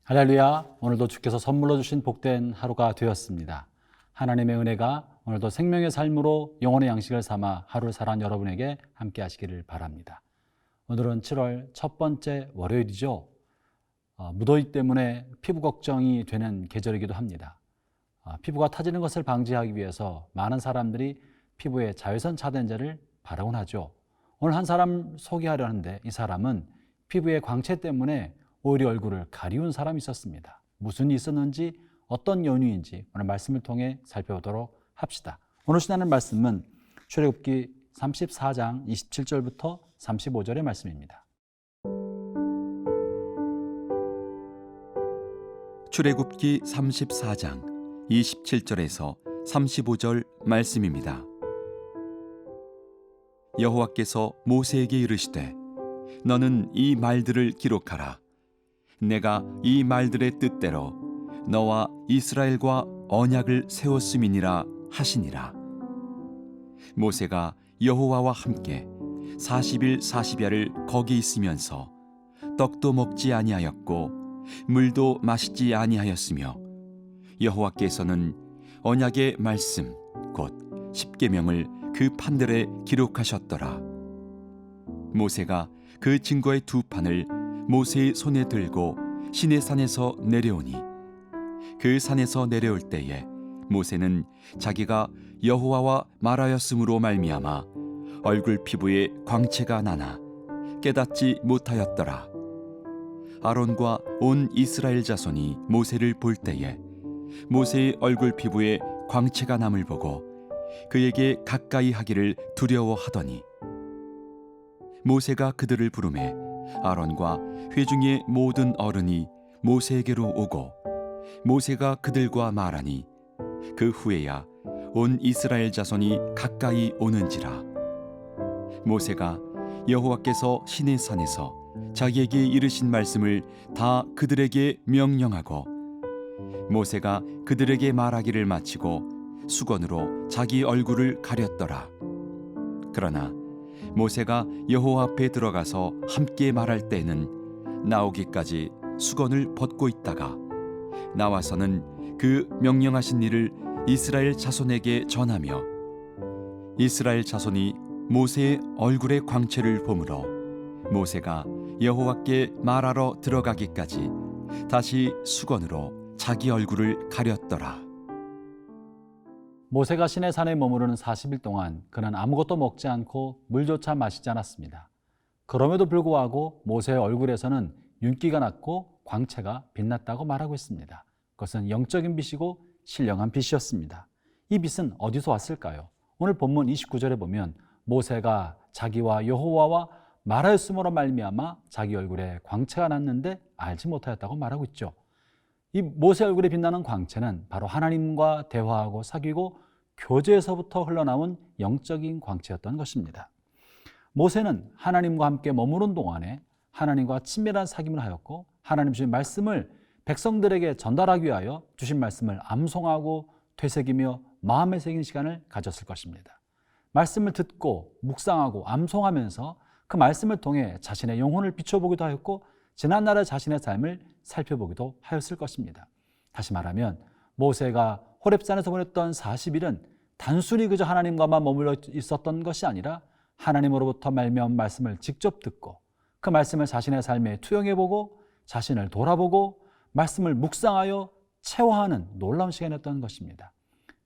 할렐루야, 오늘도 주께서 선물로 주신 복된 하루가 되었습니다. 하나님의 은혜가 오늘도 생명의 삶으로 영혼의 양식을 삼아 하루를 살아간 여러분에게 함께 하시기를 바랍니다. 오늘은 7월 첫 번째 월요일이죠. 무더위 때문에 피부 걱정이 되는 계절이기도 합니다. 피부가 타지는 것을 방지하기 위해서 많은 사람들이 피부에 자외선 차단제를 바르곤 하죠. 오늘 한 사람 소개하려 하는데, 이 사람은 피부의 광채 때문에 오히려 얼굴을 가리운 사람이 있었습니다. 무슨 일이 있었는지, 어떤 연유인지 오늘 말씀을 통해 살펴보도록 합시다. 오늘 시나는 말씀은 출애굽기 34장 27절부터 35절의 말씀입니다. 출애굽기 34장 27절에서 35절 말씀입니다. 여호와께서 모세에게 이르시되 너는 이 말들을 기록하라. 내가 이 말들의 뜻대로 너와 이스라엘과 언약을 세웠음이니라 하시니라. 모세가 여호와와 함께 40일 40야를 거기 있으면서 떡도 먹지 아니하였고 물도 마시지 아니하였으며 여호와께서는 언약의 말씀 곧 십계명을 그 판들에 기록하셨더라. 모세가 그 증거의 두 판을 모세의 손에 들고 시내산에서 내려오니 그 산에서 내려올 때에 모세는 자기가 여호와와 말하였으므로 말미암아 얼굴 피부에 광채가 나나 깨닫지 못하였더라. 아론과 온 이스라엘 자손이 모세를 볼 때에 모세의 얼굴 피부에 광채가 남을 보고 그에게 가까이 하기를 두려워하더니 모세가 그들을 부르매 아론과 회중의 모든 어른이 모세에게로 오고 모세가 그들과 말하니 그 후에야 온 이스라엘 자손이 가까이 오는지라. 모세가 여호와께서 시내산에서 자기에게 이르신 말씀을 다 그들에게 명령하고 모세가 그들에게 말하기를 마치고 수건으로 자기 얼굴을 가렸더라. 그러나 모세가 여호와 앞에 들어가서 함께 말할 때에는 나오기까지 수건을 벗고 있다가 나와서는 그 명령하신 일을 이스라엘 자손에게 전하며 이스라엘 자손이 모세의 얼굴의 광채를 보므로 모세가 여호와께 말하러 들어가기까지 다시 수건으로 자기 얼굴을 가렸더라. 모세가 시내산에 머무르는 40일 동안 그는 아무것도 먹지 않고 물조차 마시지 않았습니다. 그럼에도 불구하고 모세의 얼굴에서는 윤기가 났고 광채가 빛났다고 말하고 있습니다. 그것은 영적인 빛이고 신령한 빛이었습니다. 이 빛은 어디서 왔을까요? 오늘 본문 29절에 보면 모세가 자기와 여호와와 말하였으므로 말미암아 자기 얼굴에 광채가 났는데 알지 못하였다고 말하고 있죠. 이 모세 얼굴에 빛나는 광채는 바로 하나님과 대화하고 사귀고 교제에서부터 흘러나온 영적인 광채였던 것입니다. 모세는 하나님과 함께 머무른 동안에 하나님과 친밀한 사귐을 하였고 하나님 주신 말씀을 백성들에게 전달하기 위하여 주신 말씀을 암송하고 되새기며 마음에 새긴 시간을 가졌을 것입니다. 말씀을 듣고 묵상하고 암송하면서 그 말씀을 통해 자신의 영혼을 비춰보기도 하였고 지난날의 자신의 삶을 살펴보기도 하였을 것입니다. 다시 말하면 모세가 호렙산에서 보냈던 40일은 단순히 그저 하나님과만 머물러 있었던 것이 아니라 하나님으로부터 말미암은 말씀을 직접 듣고 그 말씀을 자신의 삶에 투영해보고 자신을 돌아보고 말씀을 묵상하여 체화하는 놀라운 시간이었던 것입니다.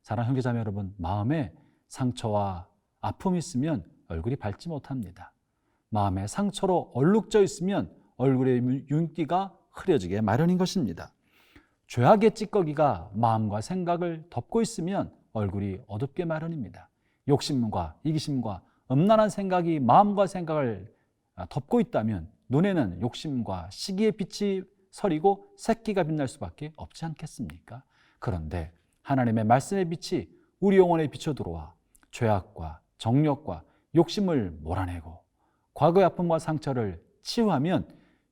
사랑하는 형제자매 여러분, 마음에 상처와 아픔이 있으면 얼굴이 밝지 못합니다. 마음에 상처로 얼룩져 있으면 얼굴의 윤기가 흐려지게 마련인 것입니다. 죄악의 찌꺼기가 마음과 생각을 덮고 있으면 얼굴이 어둡게 마련입니다. 욕심과 이기심과 음란한 생각이 마음과 생각을 덮고 있다면 눈에는 욕심과 시기의 빛이 서리고 새끼가 빛날 수밖에 없지 않겠습니까? 그런데 하나님의 말씀의 빛이 우리 영혼에 비춰 들어와 죄악과 정욕과 욕심을 몰아내고 과거의 아픔과 상처를 치유하면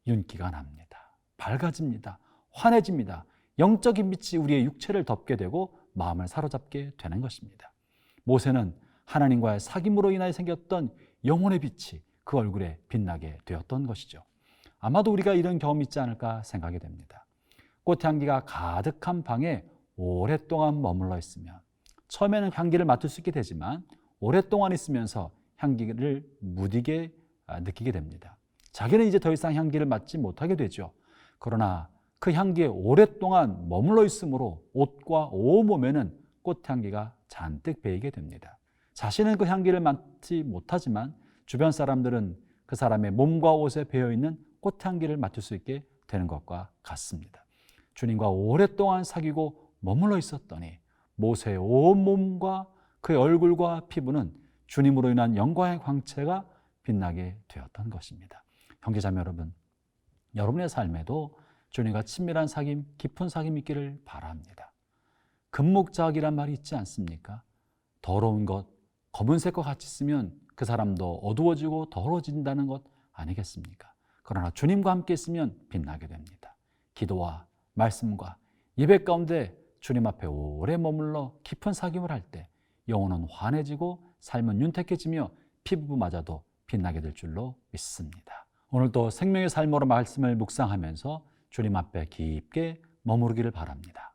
윤기가 납니다. 밝아집니다. 환해집니다. 영적인 빛이 우리의 육체를 덮게 되고 마음을 사로잡게 되는 것입니다. 모세는 하나님과의 사귐으로 인하여 생겼던 영혼의 빛이 그 얼굴에 빛나게 되었던 것이죠. 아마도 우리가 이런 경험이 있지 않을까 생각이 됩니다. 꽃향기가 가득한 방에 오랫동안 머물러 있으면 처음에는 향기를 맡을 수 있게 되지만 오랫동안 있으면서 향기를 무디게 느끼게 됩니다. 자기는 이제 더 이상 향기를 맡지 못하게 되죠. 그러나 그 향기에 오랫동안 머물러 있으므로 옷과 온몸에는 꽃향기가 잔뜩 배이게 됩니다. 자신은 그 향기를 맡지 못하지만 주변 사람들은 그 사람의 몸과 옷에 배어있는 꽃향기를 맡을 수 있게 되는 것과 같습니다. 주님과 오랫동안 사귀고 머물러 있었더니 모세의 온몸과 그의 얼굴과 피부는 주님으로 인한 영광의 광채가 빛나게 되었던 것입니다. 형제자매 여러분, 여러분의 삶에도 주님과 친밀한 사귐, 깊은 사귐이 있기를 바랍니다. 금목자학이란 말이 있지 않습니까? 더러운 것, 검은색과 같이 쓰면 그 사람도 어두워지고 더러워진다는 것 아니겠습니까? 그러나 주님과 함께 있으면 빛나게 됩니다. 기도와 말씀과 예배 가운데 주님 앞에 오래 머물러 깊은 사귐을 할 때 영혼은 환해지고 삶은 윤택해지며 피부마저도 빛나게 될 줄로 믿습니다. 오늘도 생명의 삶으로 말씀을 묵상하면서 주님 앞에 깊게 머무르기를 바랍니다.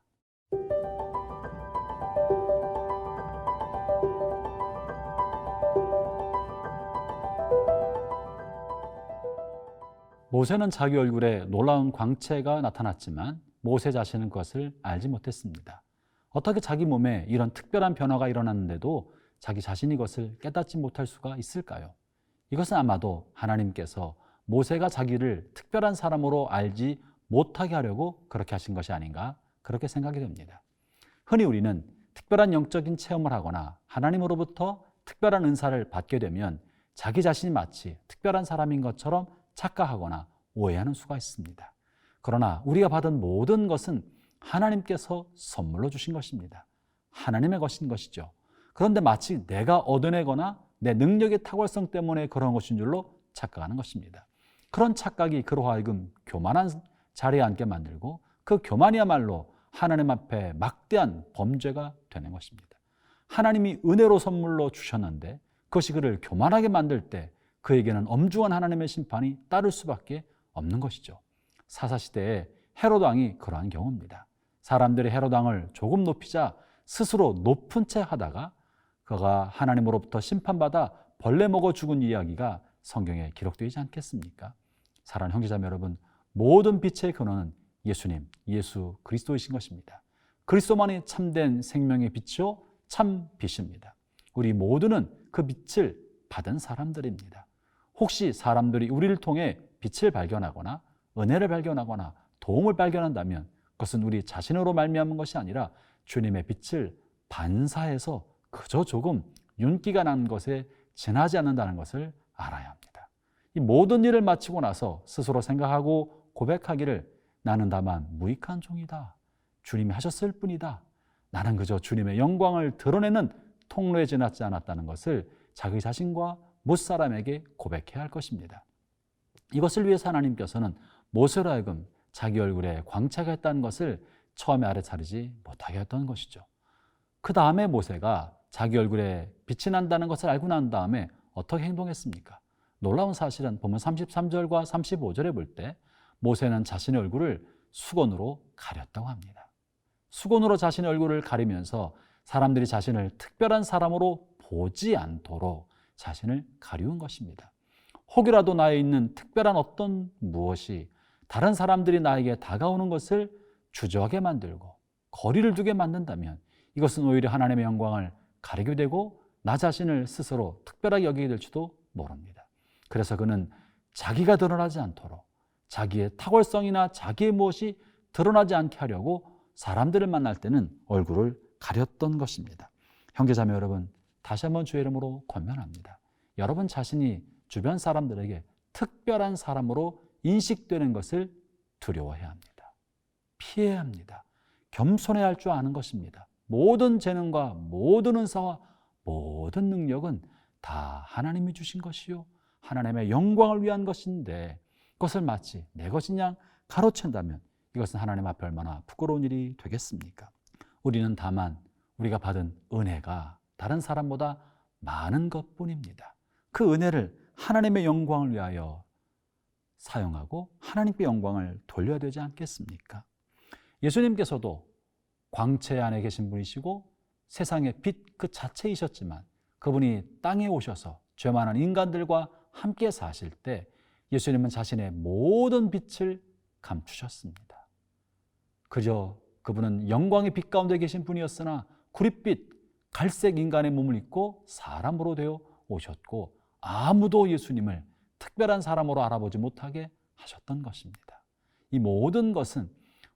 모세는 자기 얼굴에 놀라운 광채가 나타났지만 모세 자신은 그것을 알지 못했습니다. 어떻게 자기 몸에 이런 특별한 변화가 일어났는데도 자기 자신이 그것을 깨닫지 못할 수가 있을까요? 이것은 아마도 하나님께서 모세가 자기를 특별한 사람으로 알지 못하게 하려고 그렇게 하신 것이 아닌가 그렇게 생각이 됩니다. 흔히 우리는 특별한 영적인 체험을 하거나 하나님으로부터 특별한 은사를 받게 되면 자기 자신이 마치 특별한 사람인 것처럼 착각하거나 오해하는 수가 있습니다. 그러나 우리가 받은 모든 것은 하나님께서 선물로 주신 것입니다. 하나님의 것인 것이죠. 그런데 마치 내가 얻어내거나 내 능력의 탁월성 때문에 그런 것인 줄로 착각하는 것입니다. 그런 착각이 그로 하여금 교만한 자리에 앉게 만들고 그 교만이야말로 하나님 앞에 막대한 범죄가 되는 것입니다. 하나님이 은혜로 선물로 주셨는데 그것이 그를 교만하게 만들 때 그에게는 엄중한 하나님의 심판이 따를 수밖에 없는 것이죠. 사사시대에 헤롯 왕이 그러한 경우입니다. 사람들이 헤롯 왕을 조금 높이자 스스로 높은 채 하다가 그가 하나님으로부터 심판받아 벌레 먹어 죽은 이야기가 성경에 기록되지 않겠습니까? 사랑하는 형제자매 여러분, 모든 빛의 근원은 예수님, 예수 그리스도이신 것입니다. 그리스도만이 참된 생명의 빛이요 참 빛입니다. 우리 모두는 그 빛을 받은 사람들입니다. 혹시 사람들이 우리를 통해 빛을 발견하거나 은혜를 발견하거나 도움을 발견한다면 그것은 우리 자신으로 말미암은 것이 아니라 주님의 빛을 반사해서 그저 조금 윤기가 난 것에 지나지 않는다는 것을 알아야 합니다. 이 모든 일을 마치고 나서 스스로 생각하고 고백하기를 나는 다만 무익한 종이다. 주님이 하셨을 뿐이다. 나는 그저 주님의 영광을 드러내는 통로에 지나지 않았다는 것을 자기 자신과 못사람에게 고백해야 할 것입니다. 이것을 위해서 하나님께서는 모세로 하여금 자기 얼굴에 광채가 있다는 것을 처음에 알아차리지 못하게 했던 것이죠. 그 다음에 모세가 자기 얼굴에 빛이 난다는 것을 알고 난 다음에 어떻게 행동했습니까? 놀라운 사실은 보면 33절과 35절에 볼 때 모세는 자신의 얼굴을 수건으로 가렸다고 합니다. 수건으로 자신의 얼굴을 가리면서 사람들이 자신을 특별한 사람으로 보지 않도록 자신을 가리운 것입니다. 혹이라도 나에 있는 특별한 어떤 무엇이 다른 사람들이 나에게 다가오는 것을 주저하게 만들고 거리를 두게 만든다면 이것은 오히려 하나님의 영광을 가리게 되고 나 자신을 스스로 특별하게 여기게 될지도 모릅니다. 그래서 그는 자기가 드러나지 않도록 자기의 탁월성이나 자기의 무엇이 드러나지 않게 하려고 사람들을 만날 때는 얼굴을 가렸던 것입니다. 형제자매 여러분, 다시 한번 주의 이름으로 권면합니다. 여러분 자신이 주변 사람들에게 특별한 사람으로 인식되는 것을 두려워해야 합니다. 피해야 합니다. 겸손해야 할 줄 아는 것입니다. 모든 재능과 모든 은사와 모든 능력은 다 하나님이 주신 것이요 하나님의 영광을 위한 것인데 그것을 마치 내 것인 양 가로챈다면 이것은 하나님 앞에 얼마나 부끄러운 일이 되겠습니까? 우리는 다만 우리가 받은 은혜가 다른 사람보다 많은 것뿐입니다. 그 은혜를 하나님의 영광을 위하여 사용하고 하나님께 영광을 돌려야 되지 않겠습니까? 예수님께서도 광채 안에 계신 분이시고 세상의 빛 그 자체이셨지만 그분이 땅에 오셔서 죄 많은 인간들과 함께 사실 때 예수님은 자신의 모든 빛을 감추셨습니다. 그저 그분은 영광의 빛 가운데 계신 분이었으나 구릿빛, 갈색 인간의 몸을 입고 사람으로 되어 오셨고 아무도 예수님을 특별한 사람으로 알아보지 못하게 하셨던 것입니다. 이 모든 것은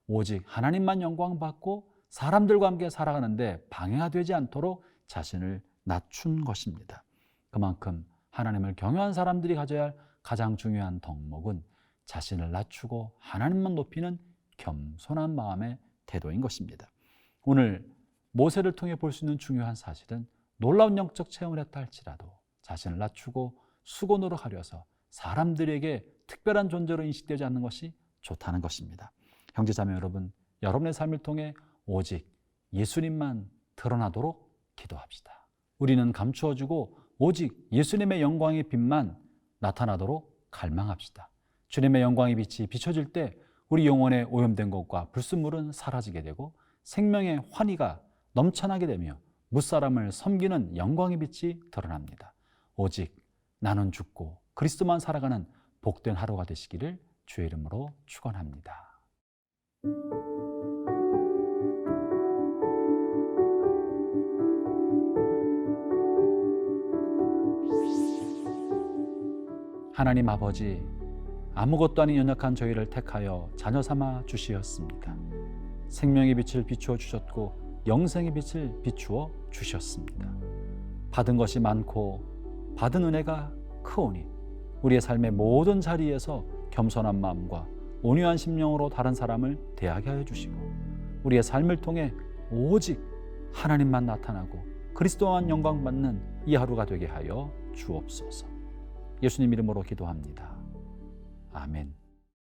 오직 하나님만 영광받고 사람들과 함께 살아가는데 방해가 되지 않도록 자신을 낮춘 것입니다. 그만큼 하나님을 경외한 사람들이 가져야 할 가장 중요한 덕목은 자신을 낮추고 하나님만 높이는 겸손한 마음의 태도인 것입니다. 오늘 모세를 통해 볼 수 있는 중요한 사실은 놀라운 영적 체험을 했다 할지라도 자신을 낮추고 수고 노력하려서 사람들에게 특별한 존재로 인식되지 않는 것이 좋다는 것입니다. 형제자매 여러분, 여러분의 삶을 통해 오직 예수님만 드러나도록 기도합시다. 우리는 감추어주고 오직 예수님의 영광의 빛만 나타나도록 갈망합시다. 주님의 영광의 빛이 비춰질 때 우리 영혼의 오염된 것과 불순물은 사라지게 되고 생명의 환희가 넘쳐나게 되며 무사람을 섬기는 영광의 빛이 드러납니다. 오직 나는 죽고 그리스도만 살아가는 복된 하루가 되시기를 주의 이름으로 축원합니다. 하나님 아버지, 아무것도 아닌 연약한 저희를 택하여 자녀 삼아 주시었습니다. 생명의 빛을 비추어 주셨고 영생의 빛을 비추어 주셨습니다. 받은 것이 많고 받은 은혜가 크오니 우리의 삶의 모든 자리에서 겸손한 마음과 온유한 심령으로 다른 사람을 대하게 하여 주시고 우리의 삶을 통해 오직 하나님만 나타나고 그리스도만 영광받는 이 하루가 되게 하여 주옵소서. 예수님 이름으로 기도합니다. 아멘.